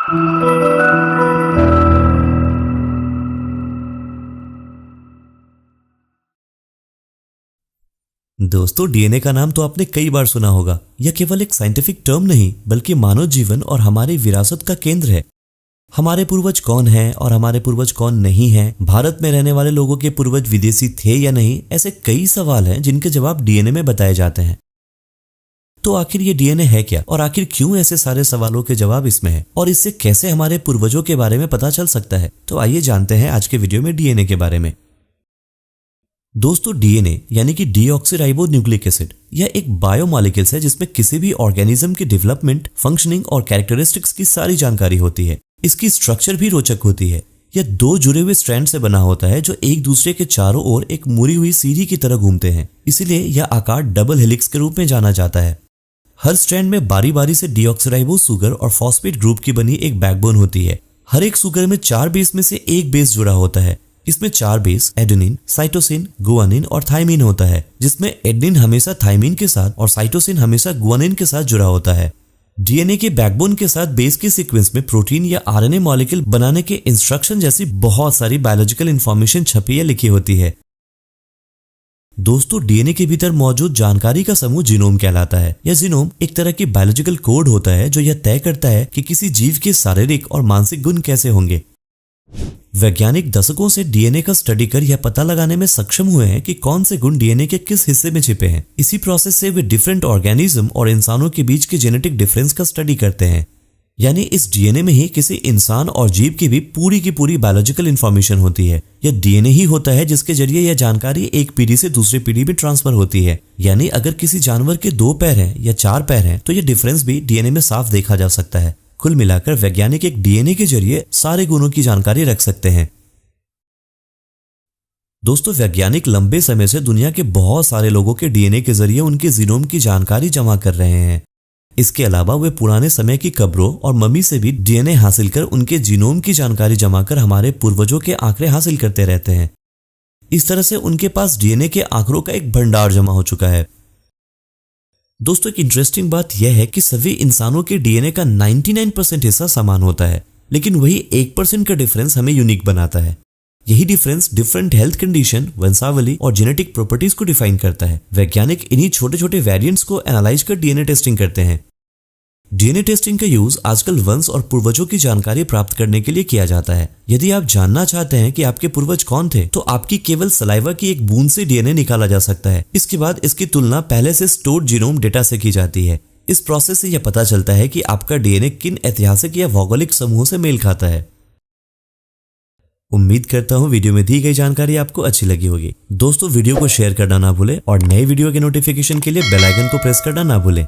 दोस्तों, डीएनए का नाम तो आपने कई बार सुना होगा। यह केवल एक साइंटिफिक टर्म नहीं बल्कि मानव जीवन और हमारी विरासत का केंद्र है। हमारे पूर्वज कौन हैं और हमारे पूर्वज कौन नहीं हैं, भारत में रहने वाले लोगों के पूर्वज विदेशी थे या नहीं, ऐसे कई सवाल हैं जिनके जवाब डीएनए में बताए जाते हैं। तो आखिर ये डीएनए है क्या और आखिर क्यों ऐसे सारे सवालों के जवाब इसमें है और इससे कैसे हमारे पूर्वजों के बारे में पता चल सकता है। तो आइए जानते हैं आज के वीडियो में डीएनए के बारे में। दोस्तों, डीएनए यानी कि डीऑक्सीराइबो न्यूक्लिक एसिड, यह एक बायोमॉलिक्यूल्स है जिसमें किसी भी ऑर्गेनिज्म की डेवलपमेंट, फंक्शनिंग और कैरेक्टरिस्टिक्स की सारी जानकारी होती है। इसकी स्ट्रक्चर भी रोचक होती है। यह दो जुड़े हुए स्ट्रैंड से बना होता है जो एक दूसरे के चारों ओर एक मुड़ी हुई सीढ़ी की तरह घूमते हैं। इसीलिए यह आकार डबल हेलिक्स के रूप में जाना जाता है। हर स्ट्रैंड में बारी बारी से डीऑक्सीराइबो सुगर और फॉस्फेट ग्रुप की बनी एक बैकबोन होती है। हर एक सुगर में 4 बेस में से एक बेस जुड़ा होता है। इसमें 4 बेस एडेनिन, साइटोसिन, गुआनिन और थाइमिन होता है, जिसमें एडेनिन हमेशा थाइमिन के साथ और साइटोसिन हमेशा गुआनिन के साथ जुड़ा होता है। डीएनए के बैकबोन के साथ बेस के सीक्वेंस में प्रोटीन या आरएनए मॉलिक्यूल बनाने के इंस्ट्रक्शन जैसी बहुत सारी बायोलॉजिकल इंफॉर्मेशन छपी या लिखी होती है। दोस्तों, डीएनए के भीतर मौजूद जानकारी का समूह जीनोम कहलाता है। यह जीनोम एक तरह की बायोलॉजिकल कोड होता है जो यह तय करता है कि किसी जीव के शारीरिक और मानसिक गुण कैसे होंगे। वैज्ञानिक दशकों से डीएनए का स्टडी कर यह पता लगाने में सक्षम हुए हैं कि कौन से गुण डीएनए के किस हिस्से में छिपे हैं। इसी प्रोसेस से वे डिफरेंट ऑर्गेनिज्म और इंसानों के बीच के जेनेटिक डिफरेंस का स्टडी करते हैं। यानी इस डीएनए में ही किसी इंसान और जीव की भी पूरी बायोलॉजिकल इंफॉर्मेशन होती है। यह डीएनए ही होता है जिसके जरिए यह जानकारी एक पीढ़ी से दूसरी पीढ़ी में ट्रांसफर होती है। यानी अगर किसी जानवर के 2 पैर हैं या 4 पैर हैं तो यह डिफरेंस भी डीएनए में साफ देखा जा सकता है। कुल मिलाकर वैज्ञानिक एक डीएनए के जरिए सारे गुणों की जानकारी रख सकते हैं। दोस्तों, वैज्ञानिक लंबे समय से दुनिया के बहुत सारे लोगों के डीएनए के जरिए उनके जीनोम की जानकारी जमा कर रहे हैं। इसके अलावा वे पुराने समय की कब्रों और मम्मी से भी डीएनए हासिल कर उनके जीनोम की जानकारी जमा कर हमारे पूर्वजों के आंकड़े हासिल करते रहते हैं। इस तरह से उनके पास डीएनए के आंकड़ों का एक भंडार जमा हो चुका है। दोस्तों, एक इंटरेस्टिंग बात यह है कि सभी इंसानों के डीएनए का 99% हिस्सा समान होता है, लेकिन वही 1% का डिफरेंस हमें यूनिक बनाता है। यही डिफरेंस डिफरेंट हेल्थ कंडीशन, वंशावली और जेनेटिक प्रॉपर्टीज को डिफाइन करता है। वैज्ञानिक इन्हीं छोटे छोटे वेरिएंट्स को एनालाइज कर डीएनए टेस्टिंग करते हैं। डीएनए टेस्टिंग का यूज आजकल वंश और पूर्वजों की जानकारी प्राप्त करने के लिए किया जाता है। यदि आप जानना चाहते हैं कि आपके पूर्वज कौन थे, तो आपकी केवल सलाइवा की एक बूंद से डीएनए निकाला जा सकता है। इसके बाद इसकी तुलना पहले से स्टोर्ड जीनोम डेटा से की जाती है। इस प्रोसेस से यह पता चलता है कि आपका डीएनए किन ऐतिहासिक या भौगोलिक समूहों से मेल खाता है। उम्मीद करता हूँ वीडियो में दी गई जानकारी आपको अच्छी लगी होगी। दोस्तों, वीडियो को शेयर करना ना भूलें और नए वीडियो के नोटिफिकेशन के लिए बेल आइकन को प्रेस करना ना भूलें।